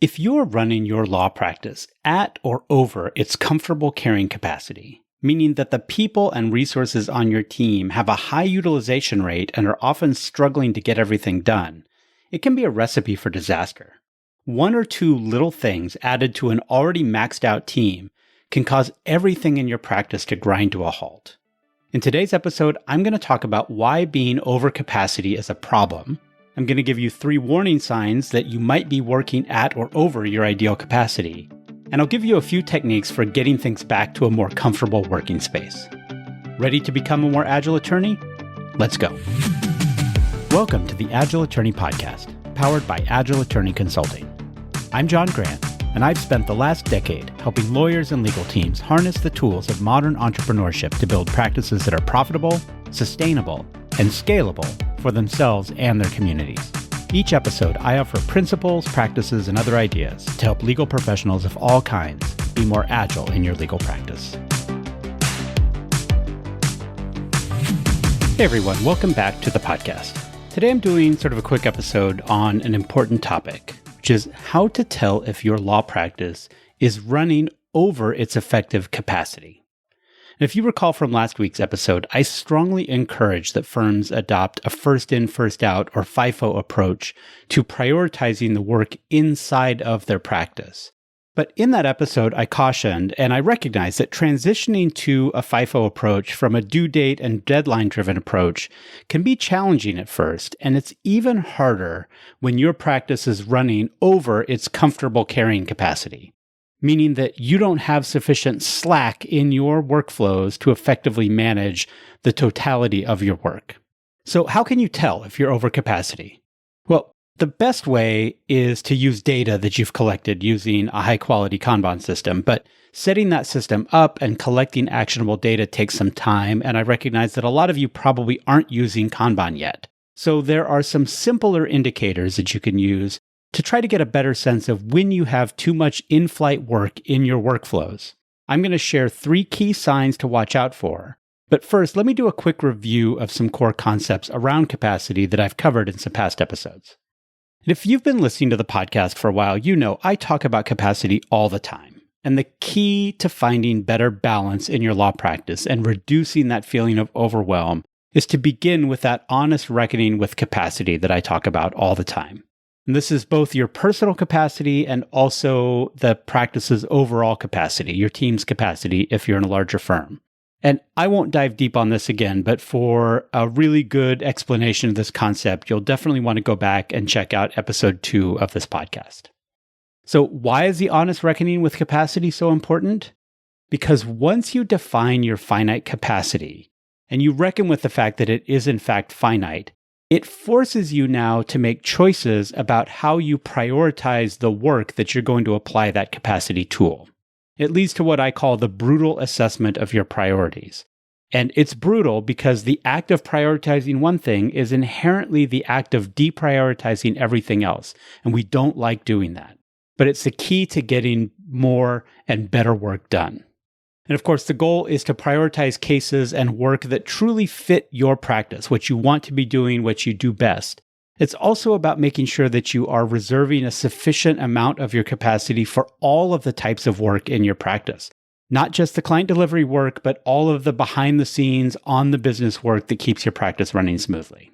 If you're running your law practice at or over its comfortable carrying capacity, meaning that the people and resources on your team have a high utilization rate and are often struggling to get everything done, it can be a recipe for disaster. One or two little things added to an already maxed out team can cause everything in your practice to grind to a halt. In today's episode, I'm going to talk about why being over capacity is a problem. I'm going to give you 3 warning signs that you might be working at or over your ideal capacity. And I'll give you a few techniques for getting things back to a more comfortable working space. Ready to become a more agile attorney? Let's go. Welcome to the Agile Attorney Podcast, powered by Agile Attorney Consulting. I'm John Grant, and I've spent the last decade helping lawyers and legal teams harness the tools of modern entrepreneurship to build practices that are profitable, sustainable, and scalable for themselves and their communities. Each episode, I offer principles, practices, and other ideas to help legal professionals of all kinds be more agile in your legal practice. Hey everyone, welcome back to the podcast. Today I'm doing sort of a quick episode on an important topic, which is how to tell if your law practice is running over its effective capacity. And if you recall from last week's episode, I strongly encourage that firms adopt a first in, first out, or FIFO approach to prioritizing the work inside of their practice. But in that episode, I cautioned and I recognized that transitioning to a FIFO approach from a due date and deadline-driven approach can be challenging at first, and it's even harder when your practice is running over its comfortable carrying capacity, meaning that you don't have sufficient slack in your workflows to effectively manage the totality of your work. So how can you tell if you're over capacity? Well, the best way is to use data that you've collected using a high-quality Kanban system, but setting that system up and collecting actionable data takes some time, and I recognize that a lot of you probably aren't using Kanban yet. So there are some simpler indicators that you can use to try to get a better sense of when you have too much in-flight work in your workflows. I'm going to share 3 key signs to watch out for. But first, let me do a quick review of some core concepts around capacity that I've covered in some past episodes. And if you've been listening to the podcast for a while, you know I talk about capacity all the time. And the key to finding better balance in your law practice and reducing that feeling of overwhelm is to begin with that honest reckoning with capacity that I talk about all the time. And this is both your personal capacity and also the practice's overall capacity, your team's capacity if you're in a larger firm. And I won't dive deep on this again, but for a really good explanation of this concept, you'll definitely want to go back and check out episode 2 of this podcast. So why is the honest reckoning with capacity so important? Because once you define your finite capacity and you reckon with the fact that it is in fact finite, it forces you now to make choices about how you prioritize the work that you're going to apply that capacity tool. It leads to what I call the brutal assessment of your priorities. And it's brutal because the act of prioritizing one thing is inherently the act of deprioritizing everything else. And we don't like doing that. But it's the key to getting more and better work done. And of course, the goal is to prioritize cases and work that truly fit your practice, what you want to be doing, what you do best. It's also about making sure that you are reserving a sufficient amount of your capacity for all of the types of work in your practice. Not just the client delivery work, but all of the behind the scenes, on the business work that keeps your practice running smoothly.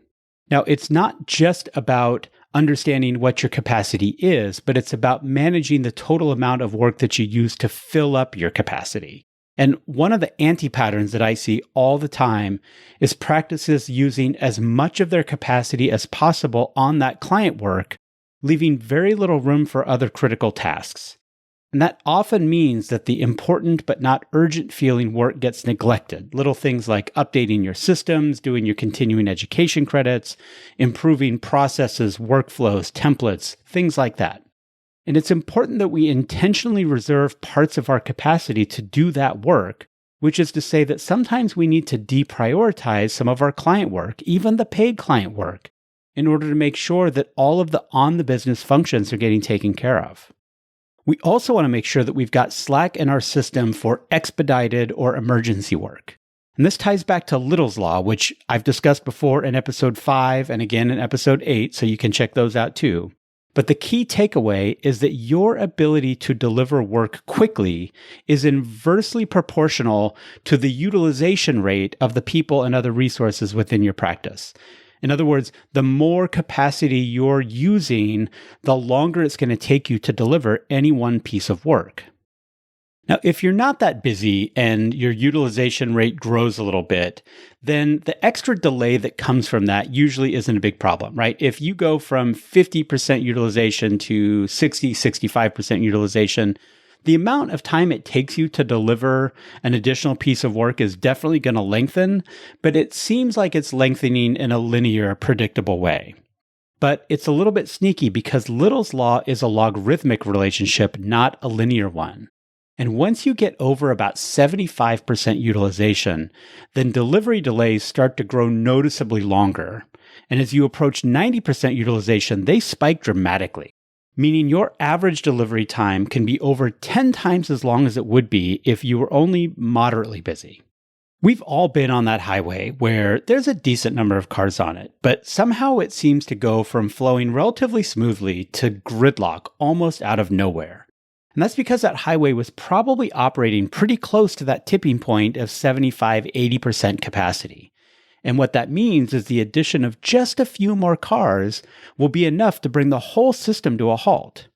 Now, it's not just about understanding what your capacity is, but it's about managing the total amount of work that you use to fill up your capacity. And one of the anti-patterns that I see all the time is practices using as much of their capacity as possible on that client work, leaving very little room for other critical tasks. And that often means that the important but not urgent feeling work gets neglected. Little things like updating your systems, doing your continuing education credits, improving processes, workflows, templates, things like that. And it's important that we intentionally reserve parts of our capacity to do that work, which is to say that sometimes we need to deprioritize some of our client work, even the paid client work, in order to make sure that all of the on-the-business functions are getting taken care of. We also want to make sure that we've got slack in our system for expedited or emergency work. And this ties back to Little's Law, which I've discussed before in episode 5 and again in episode 8, so you can check those out too. But the key takeaway is that your ability to deliver work quickly is inversely proportional to the utilization rate of the people and other resources within your practice. In other words, the more capacity you're using, the longer it's going to take you to deliver any one piece of work. Now, if you're not that busy and your utilization rate grows a little bit, then the extra delay that comes from that usually isn't a big problem, right? If you go from 50% utilization to 65% utilization, the amount of time it takes you to deliver an additional piece of work is definitely going to lengthen, but it seems like it's lengthening in a linear, predictable way. But it's a little bit sneaky because Little's law is a logarithmic relationship, not a linear one. And once you get over about 75% utilization, then delivery delays start to grow noticeably longer. And as you approach 90% utilization, they spike dramatically, meaning your average delivery time can be over 10 times as long as it would be if you were only moderately busy. We've all been on that highway where there's a decent number of cars on it, but somehow it seems to go from flowing relatively smoothly to gridlock almost out of nowhere. And that's because that highway was probably operating pretty close to that tipping point of 75-80% capacity. And what that means is the addition of just a few more cars will be enough to bring the whole system to a halt.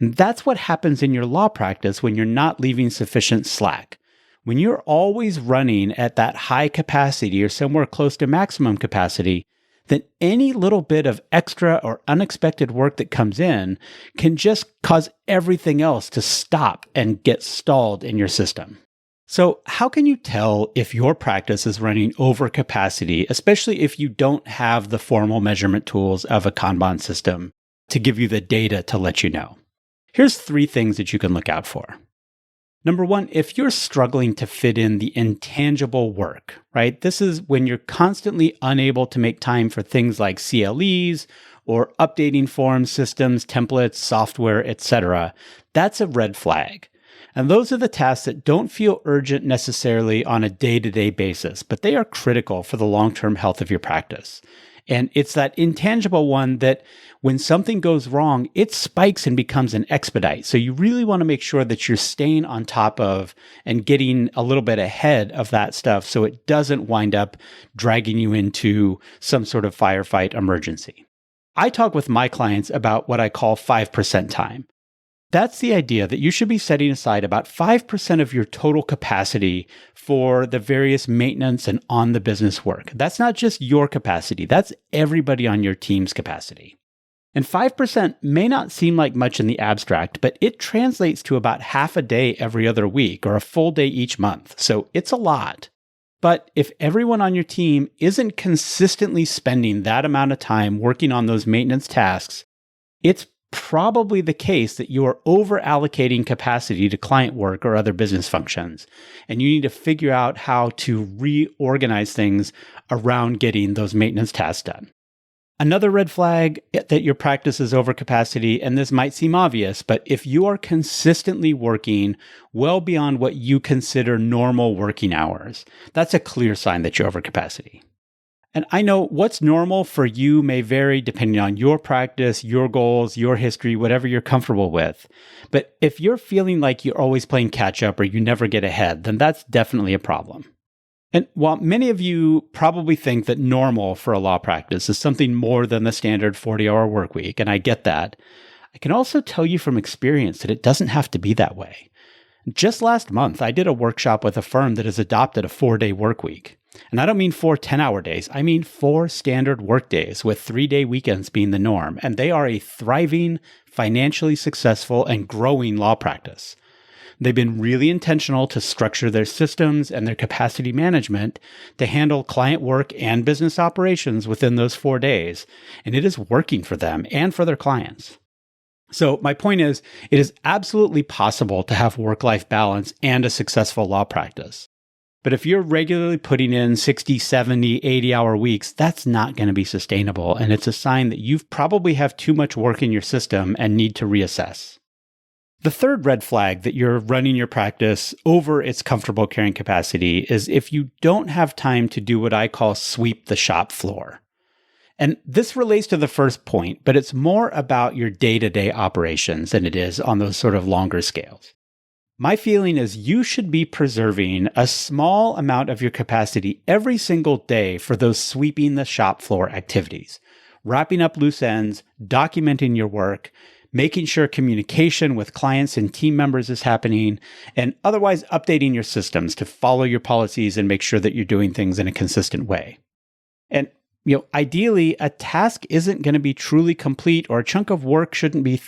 And that's what happens in your law practice when you're not leaving sufficient slack. When you're always running at that high capacity or somewhere close to maximum capacity, then any little bit of extra or unexpected work that comes in can just cause everything else to stop and get stalled in your system. So how can you tell if your practice is running over capacity, especially if you don't have the formal measurement tools of a Kanban system to give you the data to let you know? Here's 3 things that you can look out for. Number 1, if you're struggling to fit in the intangible work, right? This is when you're constantly unable to make time for things like CLEs or updating form systems, templates, software, etc. That's a red flag. And those are the tasks that don't feel urgent necessarily on a day-to-day basis, but they are critical for the long-term health of your practice. And it's that intangible one that when something goes wrong, it spikes and becomes an expedite. So you really want to make sure that you're staying on top of and getting a little bit ahead of that stuff so it doesn't wind up dragging you into some sort of firefight emergency. I talk with my clients about what I call 5% time. That's the idea that you should be setting aside about 5% of your total capacity for the various maintenance and on-the-business work. That's not just your capacity, that's everybody on your team's capacity. And 5% may not seem like much in the abstract, but it translates to about half a day every other week or a full day each month. So it's a lot. But if everyone on your team isn't consistently spending that amount of time working on those maintenance tasks, it's probably the case that you are over allocating capacity to client work or other business functions. And you need to figure out how to reorganize things around getting those maintenance tasks done. Another red flag that your practice is over capacity, and this might seem obvious, but if you are consistently working well beyond what you consider normal working hours, that's a clear sign that you're over capacity. And I know what's normal for you may vary depending on your practice, your goals, your history, whatever you're comfortable with. But if you're feeling like you're always playing catch up or you never get ahead, then that's definitely a problem. And while many of you probably think that normal for a law practice is something more than the standard 40-hour work week, and I get that, I can also tell you from experience that it doesn't have to be that way. Just last month, I did a workshop with a firm that has adopted a 4-day work week. And I don't mean 4 10-hour days. I mean 4 standard work days with 3-day weekends being the norm. And they are a thriving, financially successful, and growing law practice. They've been really intentional to structure their systems and their capacity management to handle client work and business operations within those 4 days. And it is working for them and for their clients. So my point is, it is absolutely possible to have work-life balance and a successful law practice. But if you're regularly putting in 60, 70, 80-hour weeks, that's not going to be sustainable. And it's a sign that you probably have too much work in your system and need to reassess. The third red flag that you're running your practice over its comfortable carrying capacity is if you don't have time to do what I call sweep the shop floor. And this relates to the first point, but it's more about your day-to-day operations than it is on those sort of longer scales. My feeling is you should be preserving a small amount of your capacity every single day for those sweeping the shop floor activities, wrapping up loose ends, documenting your work, making sure communication with clients and team members is happening, and otherwise updating your systems to follow your policies and make sure that you're doing things in a consistent way. And ideally, a task isn't going to be truly complete, or a chunk of work shouldn't be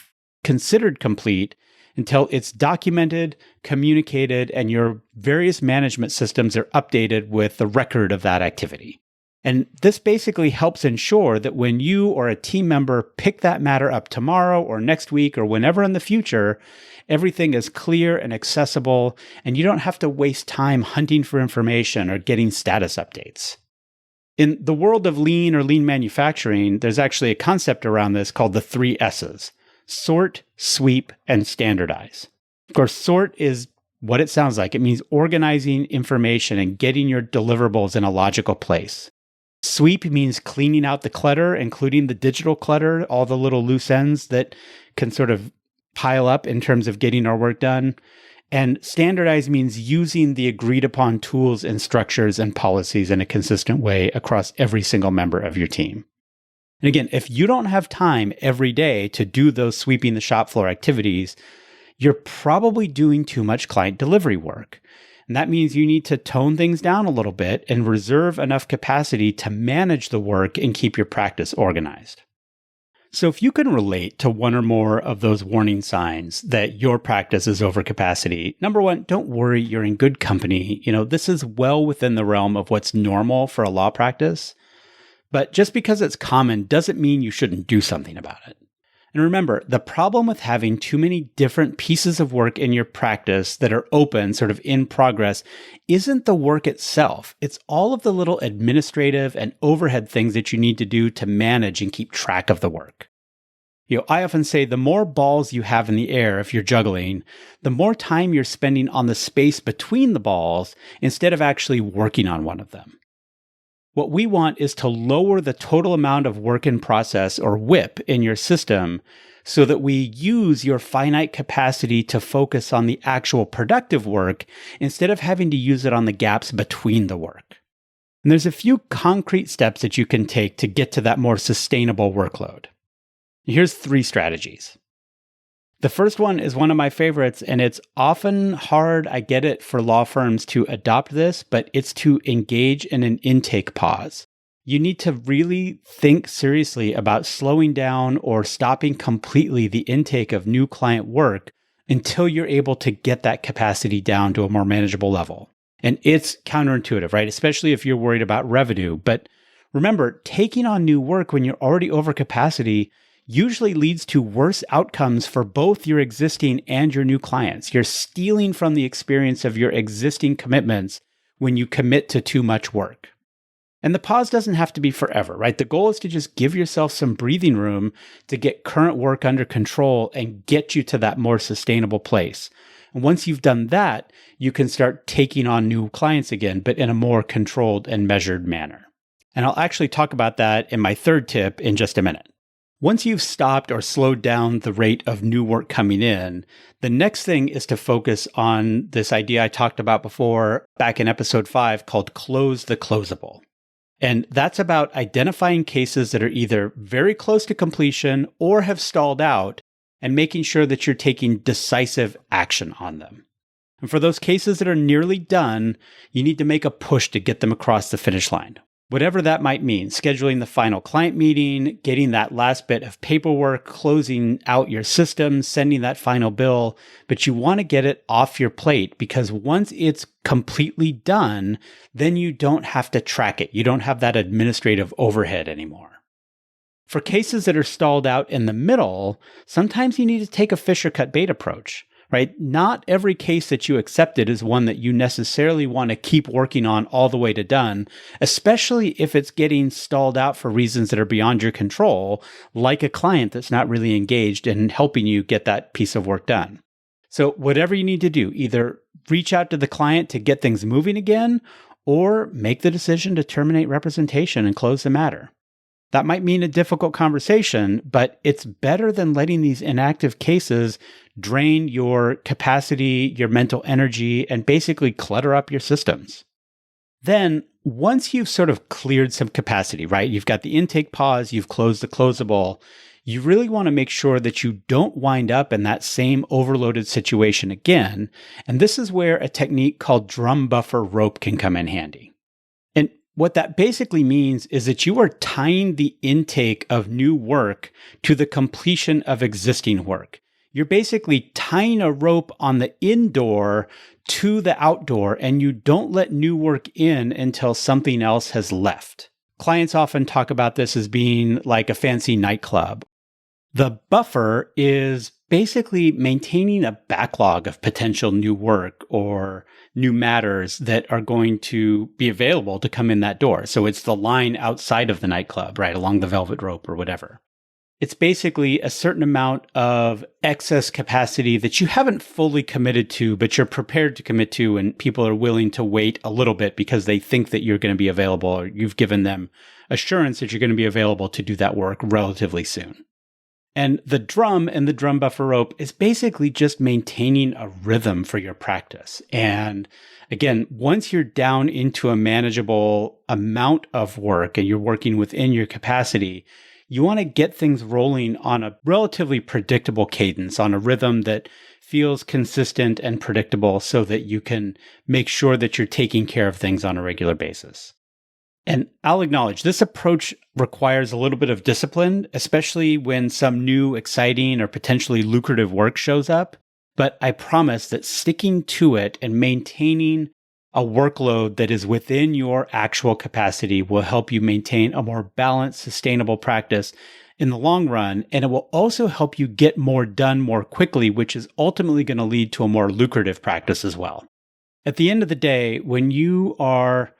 considered complete until it's documented, communicated, and your various management systems are updated with the record of that activity. And this basically helps ensure that when you or a team member pick that matter up tomorrow or next week or whenever in the future, everything is clear and accessible, and you don't have to waste time hunting for information or getting status updates. In the world of lean or lean manufacturing, there's actually a concept around this called the 3 S's: sort, sweep, and standardize. Of course, sort is what it sounds like. It means organizing information and getting your deliverables in a logical place. Sweep means cleaning out the clutter, including the digital clutter, all the little loose ends that can sort of pile up in terms of getting our work done. And standardize means using the agreed upon tools and structures and policies in a consistent way across every single member of your team. And again, if you don't have time every day to do those sweeping the shop floor activities, you're probably doing too much client delivery work. And that means you need to tone things down a little bit and reserve enough capacity to manage the work and keep your practice organized. So if you can relate to one or more of those warning signs that your practice is overcapacity, number one, don't worry, you're in good company. This is well within the realm of what's normal for a law practice. But just because it's common doesn't mean you shouldn't do something about it. And remember, the problem with having too many different pieces of work in your practice that are open, sort of in progress, isn't the work itself. It's all of the little administrative and overhead things that you need to do to manage and keep track of the work. I often say the more balls you have in the air if you're juggling, the more time you're spending on the space between the balls instead of actually working on one of them. What we want is to lower the total amount of work in process, or WIP, in your system so that we use your finite capacity to focus on the actual productive work instead of having to use it on the gaps between the work. And there's a few concrete steps that you can take to get to that more sustainable workload. Here's 3 strategies. The first one is one of my favorites, and it's often hard, I get it, for law firms to adopt this, but it's to engage in an intake pause. You need to really think seriously about slowing down or stopping completely the intake of new client work until you're able to get that capacity down to a more manageable level. And it's counterintuitive, right? Especially if you're worried about revenue. But remember, taking on new work when you're already over capacity usually leads to worse outcomes for both your existing and your new clients. You're stealing from the experience of your existing commitments when you commit to too much work. And the pause doesn't have to be forever, right? The goal is to just give yourself some breathing room to get current work under control and get you to that more sustainable place. And once you've done that, you can start taking on new clients again, but in a more controlled and measured manner. And I'll actually talk about that in my 3rd tip in just a minute. Once you've stopped or slowed down the rate of new work coming in, the next thing is to focus on this idea I talked about before back in episode 5 called close the closable. And that's about identifying cases that are either very close to completion or have stalled out and making sure that you're taking decisive action on them. And for those cases that are nearly done, you need to make a push to get them across the finish line. Whatever that might mean, scheduling the final client meeting, getting that last bit of paperwork, closing out your system, sending that final bill, but you want to get it off your plate because once it's completely done, then you don't have to track it. You don't have that administrative overhead anymore. For cases that are stalled out in the middle, sometimes you need to take a fish or cut bait approach. Right? Not every case that you accepted is one that you necessarily want to keep working on all the way to done, especially if it's getting stalled out for reasons that are beyond your control, like a client that's not really engaged in helping you get that piece of work done. So whatever you need to do, either reach out to the client to get things moving again, or make the decision to terminate representation and close the matter. That might mean a difficult conversation, but it's better than letting these inactive cases drain your capacity, your mental energy, and basically clutter up your systems. Then, once you've sort of cleared some capacity, right? You've got the intake pause, you've closed the closable. You really want to make sure that you don't wind up in that same overloaded situation again. And this is where a technique called drum buffer rope can come in handy. And what that basically means is that you are tying the intake of new work to the completion of existing work. You're basically tying a rope on the indoor to the outdoor, and you don't let new work in until something else has left. Clients often talk about this as being like a fancy nightclub. The buffer is basically maintaining a backlog of potential new work or new matters that are going to be available to come in that door. So it's the line outside of the nightclub, right, along the velvet rope or whatever. It's basically a certain amount of excess capacity that you haven't fully committed to, but you're prepared to commit to, and people are willing to wait a little bit because they think that you're going to be available, or you've given them assurance that you're going to be available to do that work relatively soon. And the drum and the drum buffer rope is basically just maintaining a rhythm for your practice. And again, once you're down into a manageable amount of work and you're working within your capacity, you want to get things rolling on a relatively predictable cadence, on a rhythm that feels consistent and predictable so that you can make sure that you're taking care of things on a regular basis. And I'll acknowledge this approach requires a little bit of discipline, especially when some new, exciting, or potentially lucrative work shows up. But I promise that sticking to it and maintaining a workload that is within your actual capacity will help you maintain a more balanced, sustainable practice in the long run. And it will also help you get more done more quickly, which is ultimately going to lead to a more lucrative practice as well. At the end of the day, when you are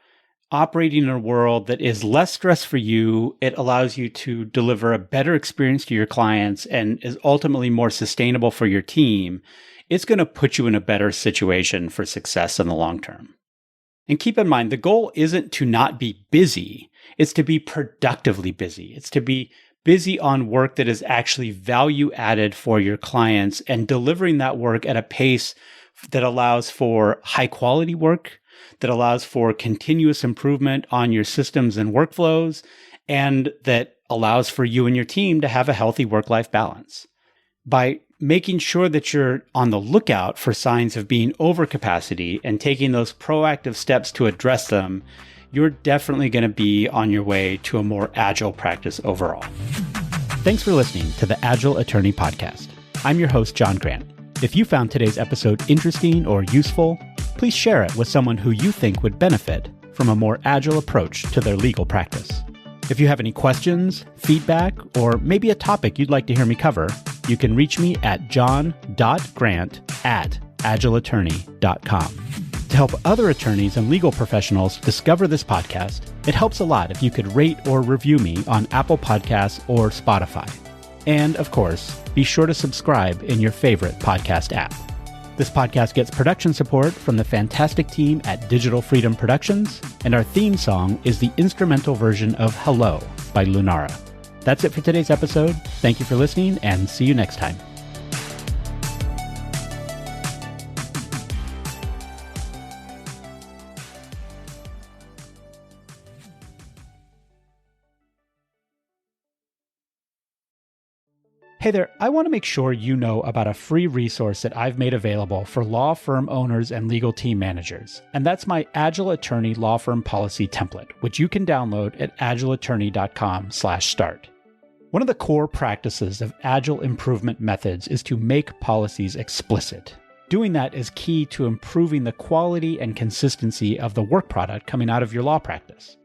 operating in a world that is less stress for you, it allows you to deliver a better experience to your clients and is ultimately more sustainable for your team. It's going to put you in a better situation for success in the long term. And keep in mind, the goal isn't to not be busy. It's to be productively busy. It's to be busy on work that is actually value added for your clients and delivering that work at a pace that allows for high quality work, that allows for continuous improvement on your systems and workflows, and that allows for you and your team to have a healthy work-life balance. By making sure that you're on the lookout for signs of being over capacity and taking those proactive steps to address them, you're definitely going to be on your way to a more agile practice overall. Thanks for listening to the Agile Attorney Podcast. I'm your host, John Grant. If you found today's episode interesting or useful, please share it with someone who you think would benefit from a more agile approach to their legal practice. If you have any questions, feedback, or maybe a topic you'd like to hear me cover, you can reach me at john.grant@agileattorney.com. To help other attorneys and legal professionals discover this podcast, it helps a lot if you could rate or review me on Apple Podcasts or Spotify. And of course, be sure to subscribe in your favorite podcast app. This podcast gets production support from the fantastic team at Digital Freedom Productions, and our theme song is the instrumental version of Hello by Lunara. That's it for today's episode. Thank you for listening, and see you next time. Hey there, I want to make sure you know about a free resource that I've made available for law firm owners and legal team managers, and that's my Agile Attorney Law Firm Policy Template, which you can download at agileattorney.com/start. One of the core practices of agile improvement methods is to make policies explicit. Doing that is key to improving the quality and consistency of the work product coming out of your law practice.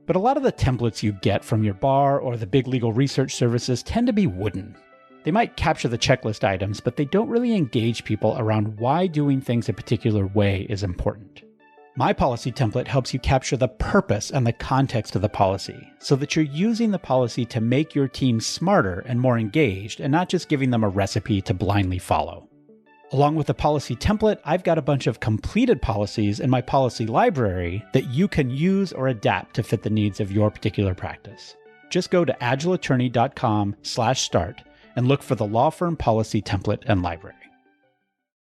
But a lot of the templates you get from your bar or the big legal research services tend to be wooden. They might capture the checklist items, but they don't really engage people around why doing things a particular way is important. My policy template helps you capture the purpose and the context of the policy, so that you're using the policy to make your team smarter and more engaged, and not just giving them a recipe to blindly follow. Along with the policy template, I've got a bunch of completed policies in my policy library that you can use or adapt to fit the needs of your particular practice. just go to agileattorney.com/start and look for the law firm policy template and library.